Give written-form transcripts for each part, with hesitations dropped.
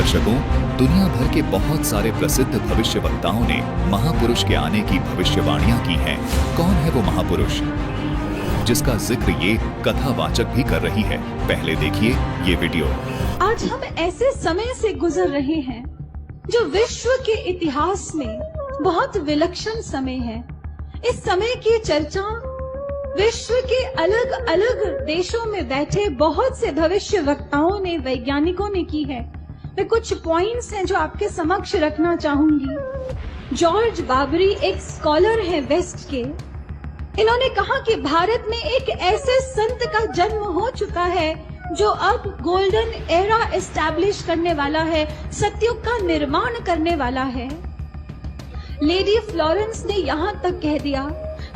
दर्शकों, दुनिया भर के बहुत सारे प्रसिद्ध भविष्यवक्ताओं ने महापुरुष के आने की भविष्यवाणियां की हैं। कौन है वो महापुरुष जिसका जिक्र ये कथावाचक भी कर रही है? पहले देखिए ये वीडियो। आज हम ऐसे समय से गुजर रहे हैं जो विश्व के इतिहास में बहुत विलक्षण समय है। इस समय की चर्चा विश्व के अलग अलग देशों में बैठे बहुत से भविष्य वक्ताओं ने, वैज्ञानिकों ने की है। वे कुछ पॉइंट्स हैं जो आपके समक्ष रखना चाहूंगी। जॉर्ज बाबरी एक स्कॉलर हैं वेस्ट के। इन्होंने कहा कि भारत में एक ऐसे संत का जन्म हो चुका है जो अब गोल्डन एरा एस्टैब्लिश करने वाला है, सतयुग का निर्माण करने वाला है। लेडी फ्लोरेंस ने यहाँ तक कह दिया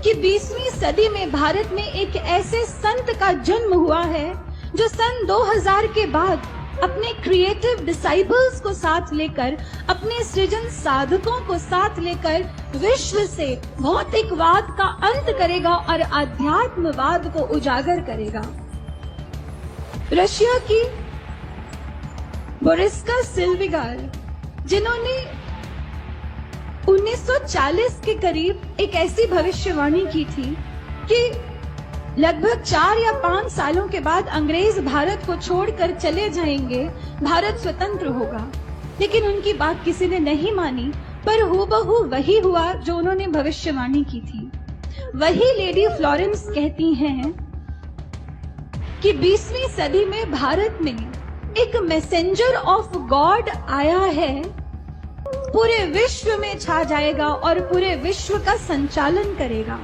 कि 20वीं सदी में भारत में एक ऐसे संत का जन्म हुआ है जो सन 2000 के बाद अपने क्रिएटिव डिसाइपल्स को साथ लेकर, अपने सृजन साधकों को साथ लेकर विश्व से भौतिकवाद का अंत करेगा और आध्यात्मवाद को उजागर करेगा। रशिया की बोरिस्का सिल्विगार, जिन्होंने 1940 के करीब एक ऐसी भविष्यवाणी की थी कि लगभग 4 या 5 सालों के बाद अंग्रेज भारत को छोड़कर चले जाएंगे, भारत स्वतंत्र होगा। लेकिन उनकी बात किसी ने नहीं मानी, पर हूबहू वही हुआ जो उन्होंने भविष्यवाणी की थी। वही लेडी फ्लोरेंस कहती हैं कि 20वीं सदी में भारत में एक मैसेंजर ऑफ गॉड आया है, पूरे विश्व में छा जाएगा और पूरे विश्व का संचालन करेगा।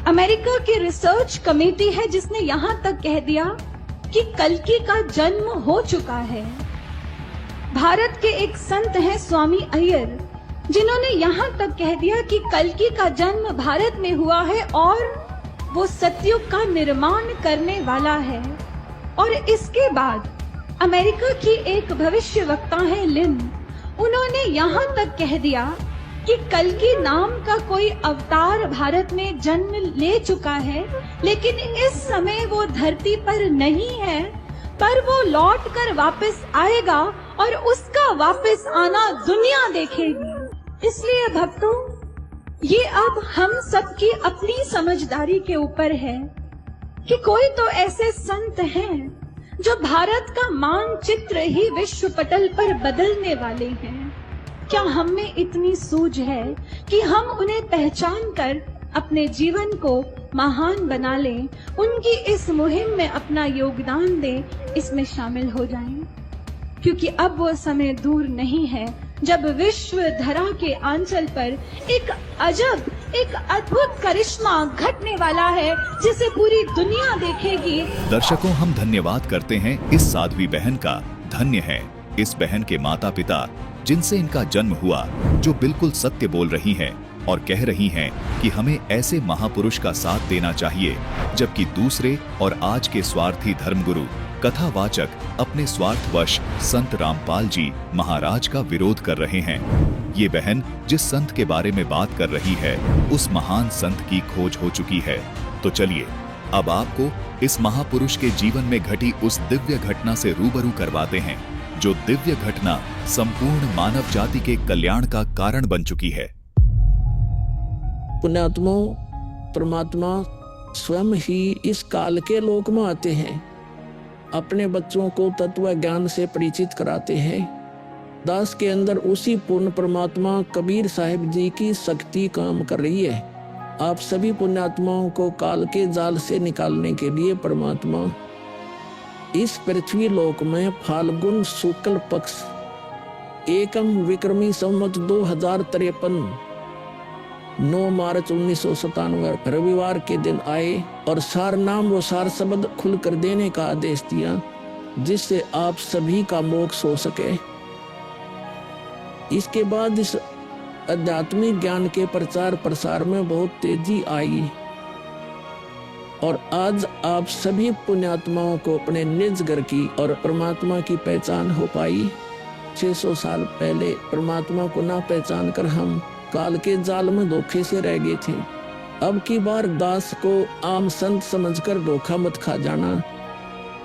अमेरिका की रिसर्च कमेटी है जिसने यहां तक कह दिया कि कल्कि का जन्म हो चुका है। भारत के एक संत हैं स्वामी अय्यर, जिन्होंने यहां तक कह दिया कि कल्कि का जन्म भारत में हुआ है और वो सतयुग का निर्माण करने वाला है। और इसके बाद अमेरिका की एक भविष्यवक्ता है लिन, उन्होंने यहाँ तक कह दिया कि कल्कि नाम का कोई अवतार भारत में जन्म ले चुका है, लेकिन इस समय वो धरती पर नहीं है, पर वो लौट कर वापस आएगा और उसका वापस आना दुनिया देखेगी। इसलिए भक्तों, ये अब हम सबकी अपनी समझदारी के ऊपर है कि कोई तो ऐसे संत हैं जो भारत का मानचित्र ही विश्व पटल पर बदलने वाले हैं। क्या हम में इतनी सूझ है कि हम उन्हें पहचान कर अपने जीवन को महान बना लें, उनकी इस मुहिम में अपना योगदान दें, इसमें शामिल हो जाएं? क्योंकि अब वो समय दूर नहीं है जब विश्व धरा के आंचल पर एक अजब, एक अद्भुत करिश्मा घटने वाला है जिसे पूरी दुनिया देखेगी। दर्शकों, हम धन्यवाद करते हैं इस साध्वी बहन का। धन्य है इस बहन के माता पिता जिनसे इनका जन्म हुआ, जो बिल्कुल सत्य बोल रही हैं और कह रही हैं कि हमें ऐसे महापुरुष का साथ देना चाहिए, जबकि दूसरे और आज के स्वार्थी धर्मगुरु कथावाचक अपने स्वार्थवश संत रामपाल जी महाराज का विरोध कर रहे हैं। ये बहन जिस संत के बारे में बात कर रही है, उस महान संत की खोज हो चुकी है। तो चलिए अब आपको इस महापुरुष के जीवन में घटी उस दिव्य घटना से रूबरू करवाते हैं, जो दिव्य घटना संपूर्ण मानव जाति के कल्याण का कारण बन चुकी है। पुण्यात्मा परमात्मा स्वयं ही इस काल के लोक में आते हैं, अपने बच्चों को तत्व ज्ञान से परिचित कराते हैं। दास के अंदर उसी पूर्ण परमात्मा कबीर साहिब जी की शक्ति काम कर रही है। आप सभी पुण्यात्माओं को काल के जाल से निकालने के लिए परमात्मा इस पृथ्वी लोक में फाल्गुन शुक्ल पक्ष एकम विक्रमी संवत 2053 9 मार्च 1997 रविवार के दिन आए और सार नाम व सार शब्द खुल कर देने का आदेश दिया, जिससे आप सभी का मोक्ष हो सके। इसके बाद इस आध्यात्मिक ज्ञान के प्रचार प्रसार में बहुत तेजी आई और आज आप सभी पुण्यात्माओं को अपने निज घर की और परमात्मा की पहचान हो पाई। 600 साल पहले परमात्मा को ना पहचान कर हम काल के जाल में धोखे से रह गए थे। अब की बार दास को आम संत समझकर धोखा मत खा जाना।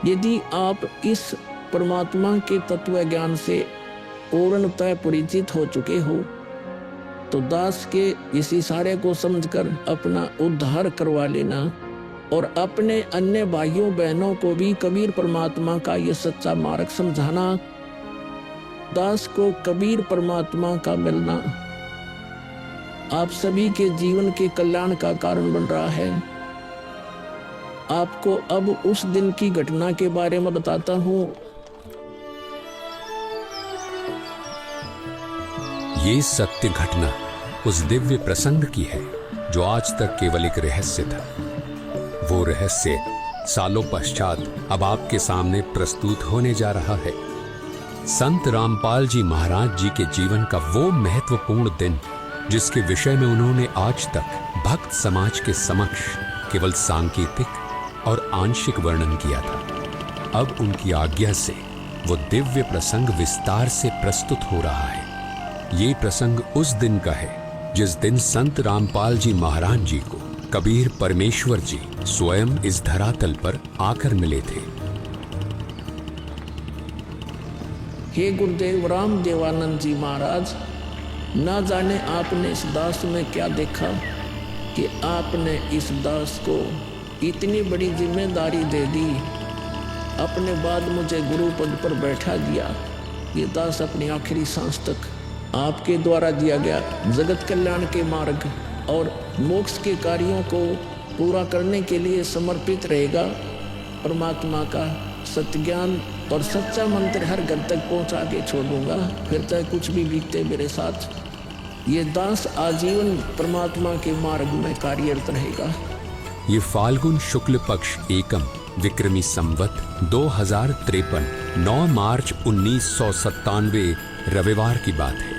यदि आप इस परमात्मा के तत्व ज्ञान से पूर्णतः परिचित हो चुके हो तो दास के इस इशारे को समझकर अपना उद्धार करवा लेना और अपने अन्य भाइयों बहनों को भी कबीर परमात्मा का ये सच्चा मार्ग समझाना। दास को कबीर परमात्मा का मिलना आप सभी के जीवन के कल्याण का कारण बन रहा है। आपको अब उस दिन की घटना के बारे में बताता हूँ। ये सत्य घटना उस दिव्य प्रसंग की है जो आज तक केवल एक रहस्य था। वो रहस्य सालों पश्चात अब आपके सामने प्रस्तुत होने जा रहा है। संत रामपाल जी महाराज जी के जीवन का वो महत्वपूर्ण दिन जिसके विषय में उन्होंने आज तक भक्त समाज के समक्ष केवल सांकेतिक और आंशिक वर्णन किया था, अब उनकी आज्ञा से वो दिव्य प्रसंग विस्तार से प्रस्तुत हो रहा है। ये प्रसंग उस दिन का है जिस दिन संत रामपाल जी महाराज जी को कबीर परमेश्वर जी स्वयं इस धरातल पर आकर मिले थे। हे गुरुदेव राम देवानंद जी महाराज, ना जाने आपने इस दास में क्या देखा कि आपने इस दास को इतनी बड़ी जिम्मेदारी दे दी, अपने बाद मुझे गुरु पद पर बैठा दिया। ये दास अपनी आखिरी सांस तक आपके द्वारा दिया गया जगत कल्याण के मार्ग और मोक्ष के कार्यों को पूरा करने के लिए समर्पित रहेगा। परमात्मा का सत्य ज्ञान और सच्चा मंत्र हर घर तक पहुंचा के छोड़ूंगा, फिर चाहे कुछ भी बीते मेरे साथ। ये दास आजीवन परमात्मा के मार्ग में कार्यरत रहेगा। ये फाल्गुन शुक्ल पक्ष एकम विक्रमी संवत 2053 9 मार्च 1997 रविवार की बात है।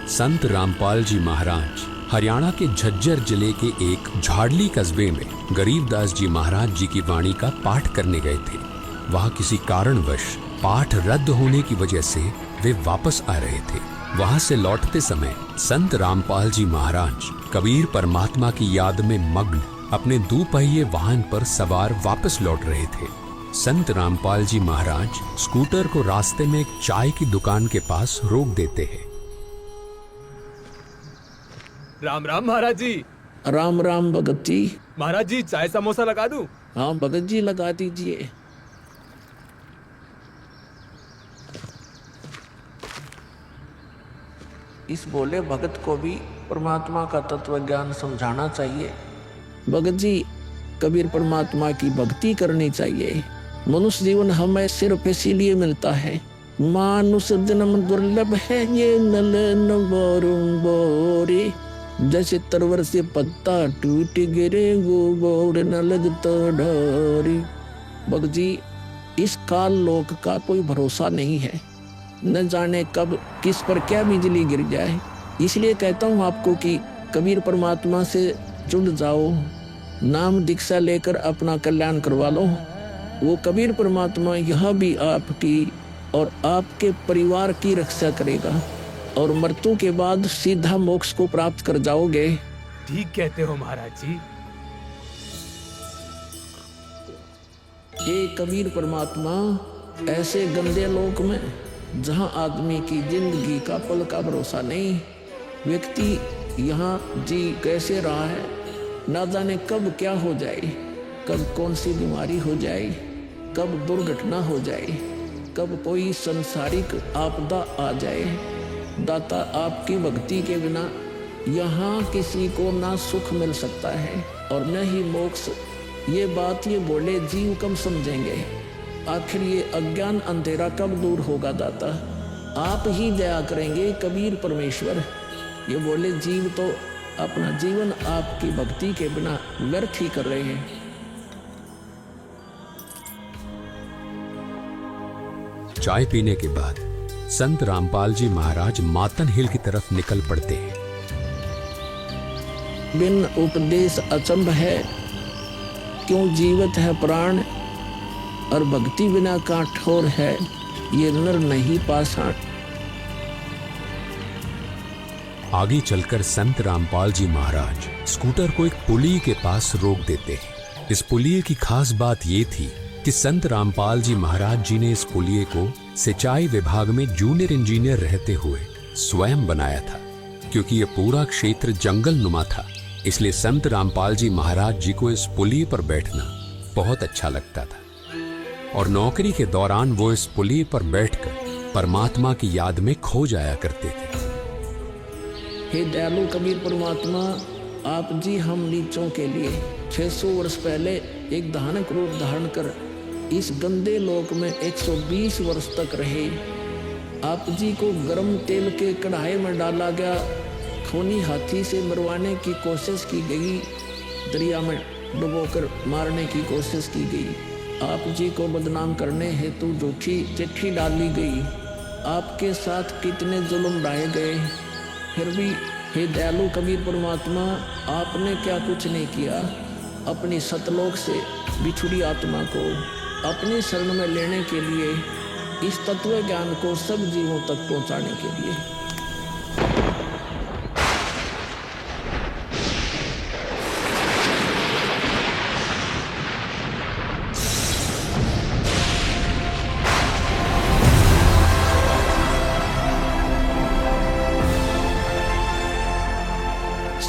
संत रामपाल जी महाराज हरियाणा के झज्जर जिले के एक झाड़ली कस्बे में गरीबदास जी महाराज जी की वाणी का पाठ करने गए थे। वहां किसी कारणवश पाठ रद्द होने की वजह से वे वापस आ रहे थे। वहां से लौटते समय संत रामपाल जी महाराज कबीर परमात्मा की याद में मग्न अपने दोपहिए वाहन पर सवार वापस लौट रहे थे। संत रामपाल जी महाराज स्कूटर को रास्ते में एक चाय की दुकान के पास रोक देते हैं। राम राम महाराज जी। राम राम भगत जी। महाराज जी चाय समोसा लगा दूं? हाँ भगत जी लगा दीजिए। इस बोले भगत को भी परमात्मा का तत्व ज्ञान समझाना चाहिए। भगत जी, कबीर परमात्मा की भक्ति करनी चाहिए। मनुष्य जीवन हमें सिर्फ इसीलिए मिलता है। मानुष जन्म दुर्लभ है ये नलन बोरे, जैसे तरवर से पत्ता टूट गिरे वो बोर न लगता ढोरी। भगत जी, इस काल लोक का कोई भरोसा नहीं है, न जाने कब किस पर क्या बिजली गिर जाए। इसलिए कहता हूँ आपको कि कबीर परमात्मा से जुड़ जाओ, नाम दीक्षा लेकर अपना कल्याण करवा लो। वो कबीर परमात्मा यह भी आपकी और आपके परिवार की रक्षा करेगा और मृत्यु के बाद सीधा मोक्ष को प्राप्त कर जाओगे। ठीक कहते हो महाराज जी। हे कबीर परमात्मा, ऐसे गंदे लोक में जहाँ आदमी की जिंदगी का पल का भरोसा नहीं, व्यक्ति यहाँ जी कैसे रहा है, ना जाने कब क्या हो जाए, कब कौन सी बीमारी हो जाए, कब दुर्घटना हो जाए, कब कोई संसारिक आपदा आ जाए। दाता, आपकी भक्ति के बिना यहाँ किसी को ना सुख मिल सकता है और न ही मोक्ष। ये बात ये बोले जीव कब समझेंगे? आखिर ये अज्ञान अंधेरा कब दूर होगा दाता? आप ही दया करेंगे कबीर परमेश्वर। ये बोले जीव तो अपना जीवन आपकी भक्ति के बिना व्यर्थ ही कर रहे हैं। चाय पीने के बाद संत रामपाल जी महाराज मातन हिल की तरफ निकल पड़ते हैं। बिन उपदेश अचंभ है, क्यों जीवित है प्राण, और भक्ति बिना काठोर है, ये नर नहीं पाषाण। आगे चलकर संत रामपाल जी महाराज स्कूटर को एक पुलिये के पास रोक देते हैं। इस पुलिये की खास बात ये थी कि संत रामपाल जी महाराज जी ने इस पुलिये को सिंचाई विभाग में जूनियर इंजीनियर रहते हुए स्वयं बनाया था। क्योंकि ये पूरा क्षेत्र जंगल नुमा था, इसलिए संत रामपाल जी महाराज जी को इस पुली पर बैठना बहुत अच्छा लगता था और नौकरी के दौरान वो इस पुली पर बैठकर परमात्मा की याद में खो जाया करते थे। हे दयालु कबीर परमात्मा, आप जी हम नीचों के लिए 600 वर्ष पहले एक धानक रूप धारण कर इस गंदे लोक में 120 वर्ष तक रहे। आप जी को गर्म तेल के कढ़ाई में डाला गया, खूनी हाथी से मरवाने की कोशिश की गई, दरिया में डुबोकर मारने की कोशिश की गई। आप जी को बदनाम करने हेतु झूठी चिट्ठी डाली गई। आपके साथ कितने जुल्म ढाए गए, फिर भी हे दयालु कबीर परमात्मा, आपने क्या कुछ नहीं किया अपनी सतलोक से बिछुड़ी आत्मा को अपनी शरण में लेने के लिए, इस तत्व ज्ञान को सब जीवों तक पहुंचाने के लिए।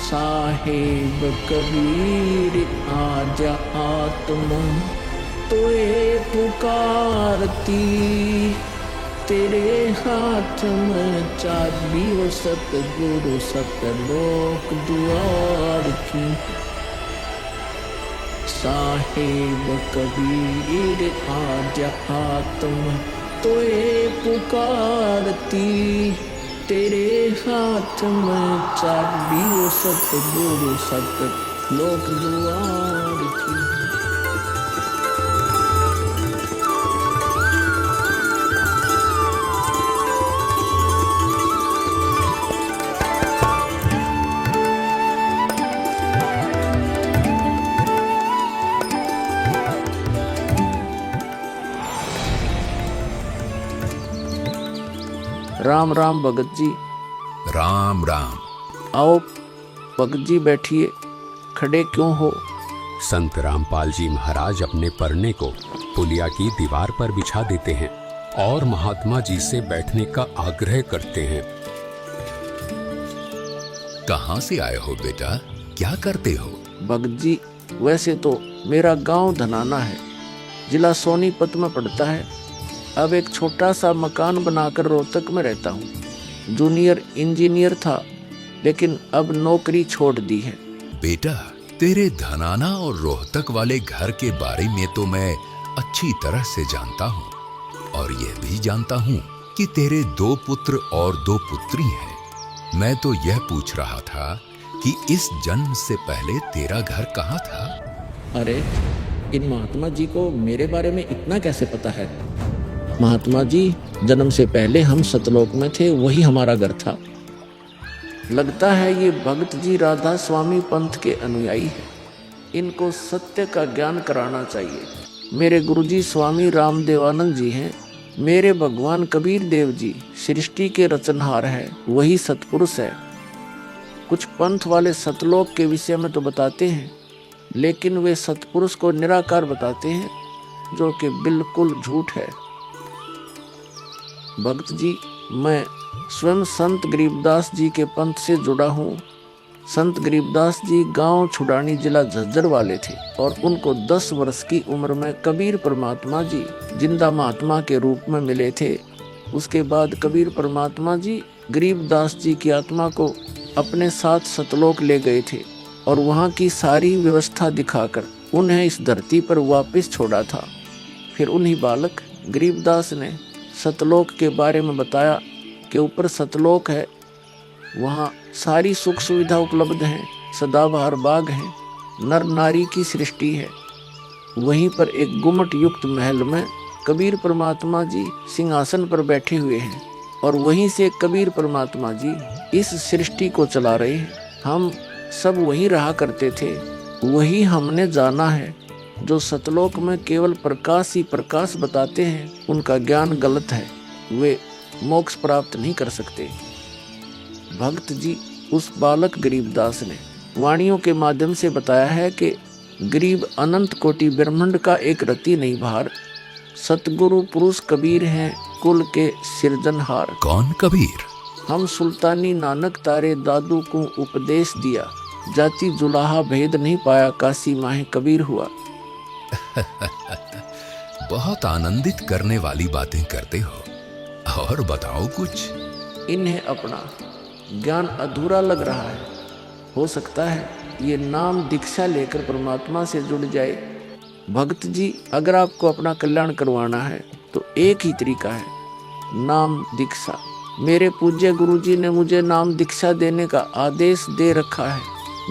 साहेब कबीर आजा आत्मा तोए पुकारती, तेरे हाथ में चाबी हो सतगुरु सतलोक द्वार की। साहेब कबीर आजा आत्मा तोए पुकारती, तेरे हाथ में चाबी हो सतगुरु सतलोक द्वार की। राम राम भगत जी। राम राम। आओ भगत जी बैठिए, खड़े क्यों हो? संत रामपाल जी महाराज अपने परने को पुलिया की दीवार पर बिछा देते हैं और महात्मा जी से बैठने का आग्रह करते हैं। कहाँ से आए हो बेटा, क्या करते हो? भगत जी, वैसे तो मेरा गांव धनाना है, जिला सोनीपत में पड़ता है। अब एक छोटा सा मकान बनाकर रोहतक में रहता हूँ। जूनियर इंजीनियर था, लेकिन अब नौकरी छोड़ दी है। बेटा, तेरे धनाना और रोहतक वाले घर के बारे में तो मैं अच्छी तरह से जानता हूँ और यह भी जानता हूँ कि तेरे 2 पुत्र और 2 पुत्री हैं। मैं तो यह पूछ रहा था कि इस जन्म से पहले तेरा घर कहाँ था? अरे, इन महात्मा जी को मेरे बारे में इतना कैसे पता है? महात्मा जी, जन्म से पहले हम सतलोक में थे, वही हमारा घर था। लगता है ये भगत जी राधा स्वामी पंथ के अनुयायी हैं। इनको सत्य का ज्ञान कराना चाहिए। मेरे गुरुजी स्वामी रामदेवानंद जी हैं। मेरे भगवान कबीर देव जी सृष्टि के रचनहार है, वही सतपुरुष है। कुछ पंथ वाले सतलोक के विषय में तो बताते हैं, लेकिन वे सतपुरुष को निराकार बताते हैं, जो कि बिल्कुल झूठ है। भक्त जी, मैं स्वयं संत गरीबदास जी के पंथ से जुड़ा हूँ। संत गरीबदास जी गांव छुड़ानी जिला झज्जर वाले थे और उनको 10 वर्ष की उम्र में कबीर परमात्मा जी जिंदा महात्मा के रूप में मिले थे। उसके बाद कबीर परमात्मा जी गरीबदास जी की आत्मा को अपने साथ सतलोक ले गए थे और वहाँ की सारी व्यवस्था दिखाकर उन्हें इस धरती पर वापस छोड़ा था। फिर उन्हीं बालक गरीबदास ने सतलोक के बारे में बताया कि ऊपर सतलोक है, वहाँ सारी सुख सुविधा उपलब्ध हैं, सदाबहार बाग हैं, नर नारी की सृष्टि है। वहीं पर एक गुम्मट युक्त महल में कबीर परमात्मा जी सिंहासन पर बैठे हुए हैं और वहीं से कबीर परमात्मा जी इस सृष्टि को चला रहे हैं। हम सब वहीं रहा करते थे, वही हमने जाना है। जो सतलोक में केवल प्रकाश ही प्रकाश बताते हैं, उनका ज्ञान गलत है, वे मोक्ष प्राप्त नहीं कर सकते। भक्त जी, उस बालक गरीबदास ने वाणियों के माध्यम से बताया है कि गरीब अनंत कोटि ब्रह्मांड का एक रति नहीं भार, सतगुरु पुरुष कबीर हैं, कुल के सिरजनहार। कौन कबीर? हम सुल्तानी नानक तारे दादू को उपदेश दिया, जाति जुलाहा भेद नहीं पाया, काशी माहे कबीर हुआ। बहुत आनंदित करने वाली बातें करते हो, और बताओ कुछ। इन्हें अपना ज्ञान अधूरा लग रहा है। हो सकता है ये नाम दीक्षा लेकर परमात्मा से जुड़ जाए। भक्त जी, अगर आपको अपना कल्याण करवाना है तो एक ही तरीका है, नाम दीक्षा। मेरे पूज्य गुरुजी ने मुझे नाम दीक्षा देने का आदेश दे रखा है।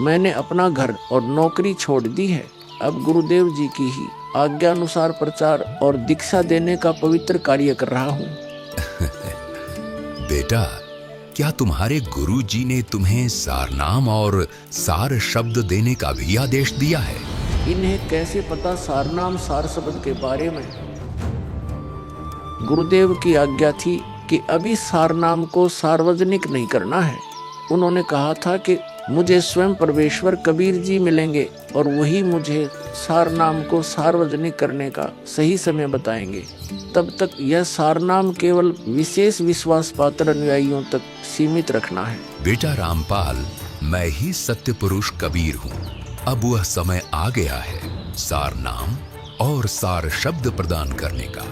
मैंने अपना घर और नौकरी छोड़ दी है। अब गुरुदेव जी की ही आज्ञानुसार प्रचार और दीक्षा देने का पवित्र कार्य कर रहा हूँ। बेटा, क्या तुम्हारे गुरु जी ने तुम्हें सारनाम और सार शब्द देने का भी आदेश दिया है? इन्हें कैसे पता सारनाम सार शब्द के बारे में? गुरुदेव की आज्ञा थी कि अभी सारनाम को सार्वजनिक नहीं करना है। उन्होंने कहा था कि मुझे स्वयं परमेश्वर कबीर जी मिलेंगे और वही मुझे सारनाम को सार्वजनिक करने का सही समय बताएंगे। तब तक यह सारनाम केवल विशेष विश्वास पात्र अनुयायियों तक सीमित रखना है। बेटा रामपाल, मैं ही सत्य पुरुष कबीर हूँ। अब वह समय आ गया है सारनाम और सार शब्द प्रदान करने का।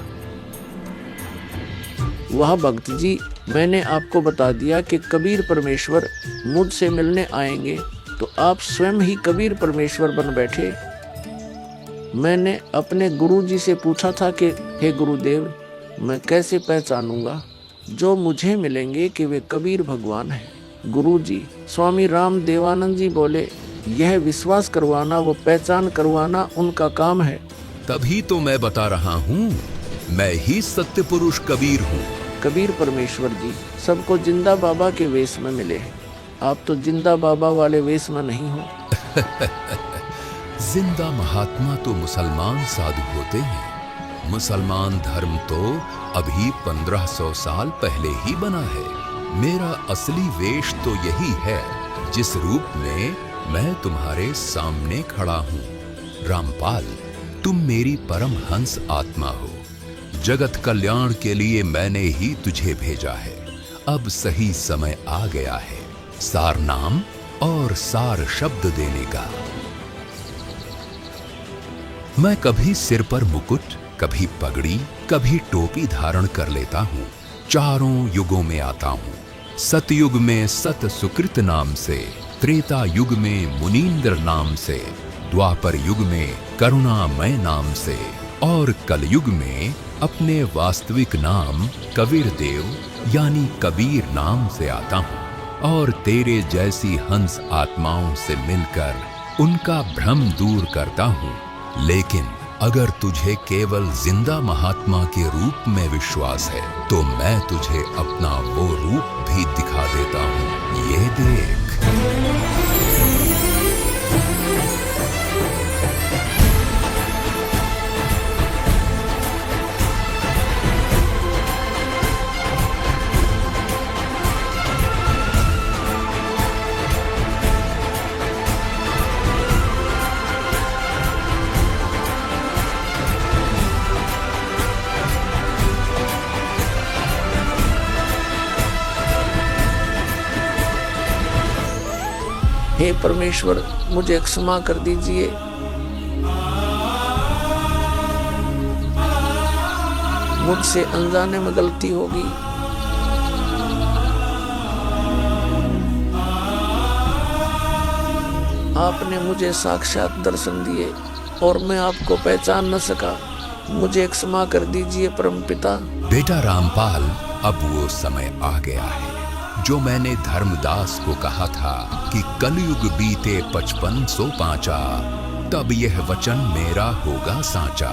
वह भक्त जी, मैंने आपको बता दिया कि कबीर परमेश्वर मुझसे मिलने आएंगे, तो आप स्वयं ही कबीर परमेश्वर बन बैठे। मैंने अपने गुरु जी से पूछा था कि हे गुरुदेव, मैं कैसे पहचानूंगा जो मुझे मिलेंगे कि वे कबीर भगवान हैं। गुरु जी स्वामी राम देवानंद जी बोले, यह विश्वास करवाना व पहचान करवाना उनका काम है। तभी तो मैं बता रहा हूँ, मैं ही सत्य पुरुष कबीर हूँ। कबीर परमेश्वर जी सबको जिंदा बाबा के वेश में मिले हैं। आप तो जिंदा बाबा वाले वेश में नहीं हो। जिंदा महात्मा तो मुसलमान साधु होते हैं। मुसलमान धर्म तो अभी 1500 साल पहले ही बना है। मेरा असली वेश तो यही है, जिस रूप में मैं तुम्हारे सामने खड़ा हूँ। रामपाल, तुम मेरी परम हंस आत्मा हो। जगत कल्याण के लिए मैंने ही तुझे भेजा है। अब सही समय आ गया है सार नाम और सार शब्द देने का। मैं कभी सिर पर मुकुट, कभी पगड़ी, कभी टोपी धारण कर लेता हूँ। चारों युगों में आता हूँ। सतयुग में सत सुकृत नाम से, त्रेता युग में मुनींद्र नाम से, द्वापर युग में करुणामय नाम से और कलयुग में अपने वास्तविक नाम कबीर देव यानी कबीर नाम से आता हूँ। और तेरे जैसी हंस आत्माओं से मिलकर उनका भ्रम दूर करता हूँ। लेकिन अगर तुझे केवल जिंदा महात्मा के रूप में विश्वास है तो मैं तुझे अपना वो रूप भी दिखा देता हूँ। ये देख। हे परमेश्वर, मुझे क्षमा कर दीजिए। मुझसे अनजाने में गलती होगी। आपने मुझे साक्षात दर्शन दिए और मैं आपको पहचान न सका। मुझे क्षमा कर दीजिए परमपिता। बेटा रामपाल, अब वो समय आ गया है जो मैंने धर्मदास को कहा था कि कलयुग बीते 5505 तब यह वचन मेरा होगा साचा।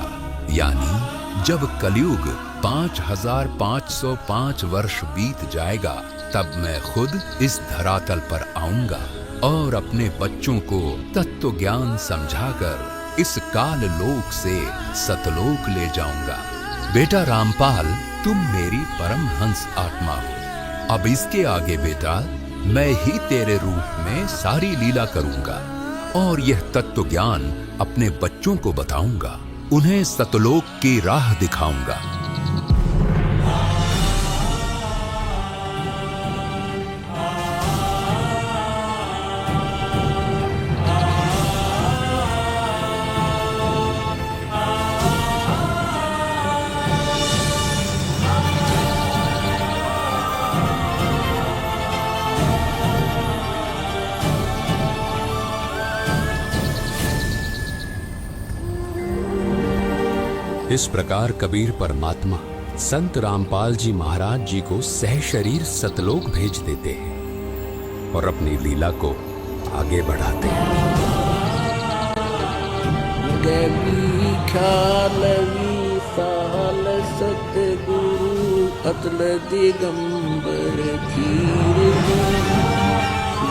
यानी जब कलयुग 5505 वर्ष बीत जाएगा तब मैं खुद इस धरातल पर आऊंगा और अपने बच्चों को तत्व ज्ञान समझाकर इस काल लोक से सतलोक ले जाऊंगा। बेटा रामपाल, तुम मेरी परम हंस आत्मा हो। अब इसके आगे बेटा मैं ही तेरे रूप में सारी लीला करूंगा और यह तत्व ज्ञान अपने बच्चों को बताऊंगा। उन्हें सतलोक की राह दिखाऊंगा। इस प्रकार कबीर परमात्मा संत रामपाल जी महाराज जी को सह शरीर सतलोक भेज देते हैं और अपनी लीला को आगे बढ़ाते हैं। गवी ख्यालवी साल सतगुरु अतल दिगंबर धीर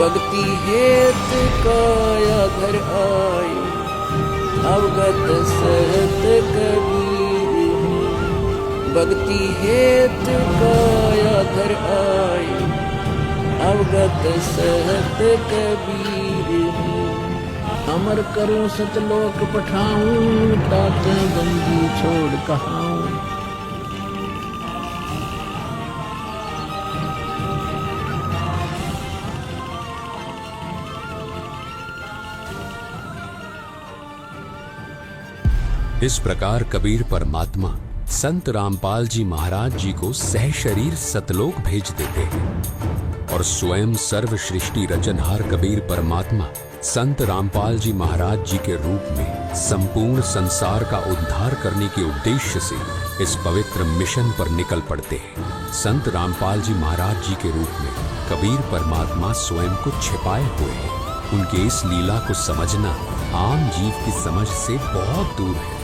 भक्ति हेत काया घर आई अवगत सहत कबीर भक्ति हेत काया घर आई अवगत सहत कबीर अमर करूं सतलोक पठाऊं तात बंदी छोड़ कहाऊं। इस प्रकार कबीर परमात्मा संत रामपाल जी महाराज जी को सह शरीर सतलोक भेज देते हैं और स्वयं सर्व सृष्टि रचनहार कबीर परमात्मा संत रामपाल जी महाराज जी के रूप में संपूर्ण संसार का उद्धार करने के उद्देश्य से इस पवित्र मिशन पर निकल पड़ते हैं। संत रामपाल जी महाराज जी के रूप में कबीर परमात्मा स्वयं को छिपाए हुए हैं। उनके इस लीला को समझना आम जीव की समझ से बहुत दूर है।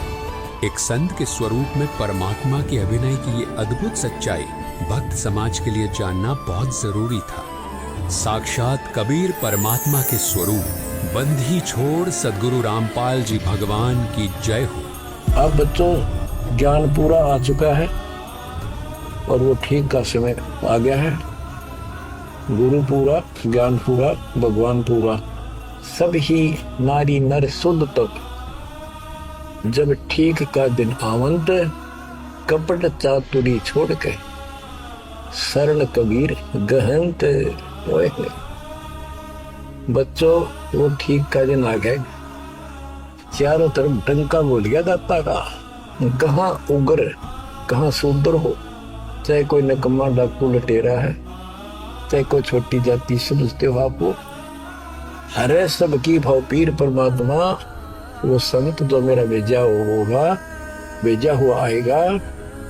एक संत के स्वरूप में परमात्मा के अभिनय की ये अद्भुत सच्चाई भक्त समाज के लिए जानना बहुत जरूरी था। साक्षात कबीर परमात्मा के स्वरूप बंधी छोड़ सद्गुरु रामपाल जी भगवान की जय हो। अब बच्चों ज्ञान पूरा आ चुका है और वो ठीक का समय आ गया है। गुरु पूरा, ज्ञान पूरा, भगवान पूरा, सब ही नारी नर शुद्ध तक जब ठीक का दिन आवंत कपट चातुरी छोड़ के सरल कबीर गहनत। बच्चों वो ठीक का दिन आ गए। चारों तरफ डंका बोल गया दाता का। कहाँ उग्र कहाँ शूद्र हो, चाहे कोई नकम्मा डाकू लटेरा है, चाहे कोई छोटी जाति समझते हो आपको, अरे सबकी भाव पीर परमात्मा वो संत जो मेरा भेजा होगा, भेजा हुआ आएगा,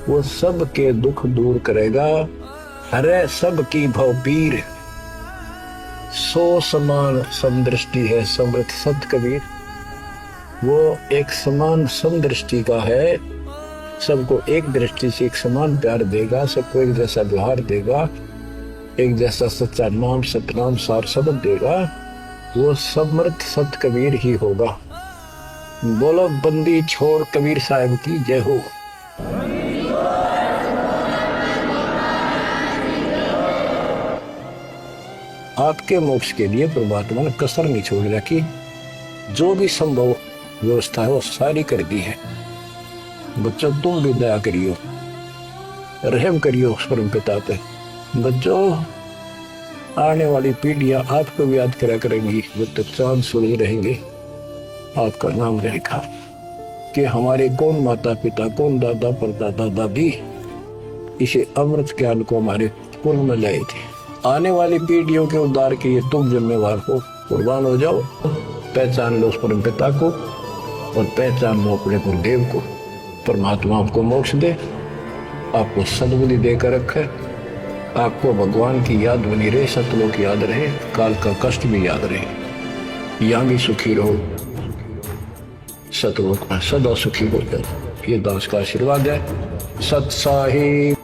वो सबके दुख दूर करेगा। अरे सबकी भाव पीर सो समान समदृष्टि है समृत सत कबीर। वो एक समान समदृष्टि का है, सबको एक दृष्टि से एक समान प्यार देगा, सबको एक जैसा व्यवहार देगा, एक जैसा सच्चा नाम सतनाम सार शब्द देगा। वो समर्थ सत कबीर ही होगा। बोलो बंदी छोड़ कबीर साहब की जय हो। आपके मोक्ष के लिए परमात्मा ने कसर नहीं छोड़ रखी। जो भी संभव व्यवस्था है वो सारी कर दी है। बच्चों तुम भी दया करियो, रहम करियो उस परम पिता पे। बच्चों आने वाली पीढ़ियां आपको भी याद करा करेंगी, जब तक चांद सूरज रहेंगे आपका नाम रहेगा कि हमारे कौन माता पिता, कौन दादा परदादा दादी इसे अमृत ज्ञान को हमारे पूर्व में लाए थे। आने वाली पीढ़ियों के उद्धार के लिए तुम जिम्मेवार हो, कुर्बान हो जाओ। पहचान लो उस परम पिता को और पहचान लो अपने गुरुदेव को। परमात्मा आपको मोक्ष दे, आपको सद्बुद्धि देकर रखे, आपको भगवान की याद बनी रहे, सतलोक याद रहे, काल का कष्ट भी याद रहे। यहाँ भी सुखी रहो, सतलोक में सदा सुखी होकर ये दास का आशीर्वाद है। सत साहिब।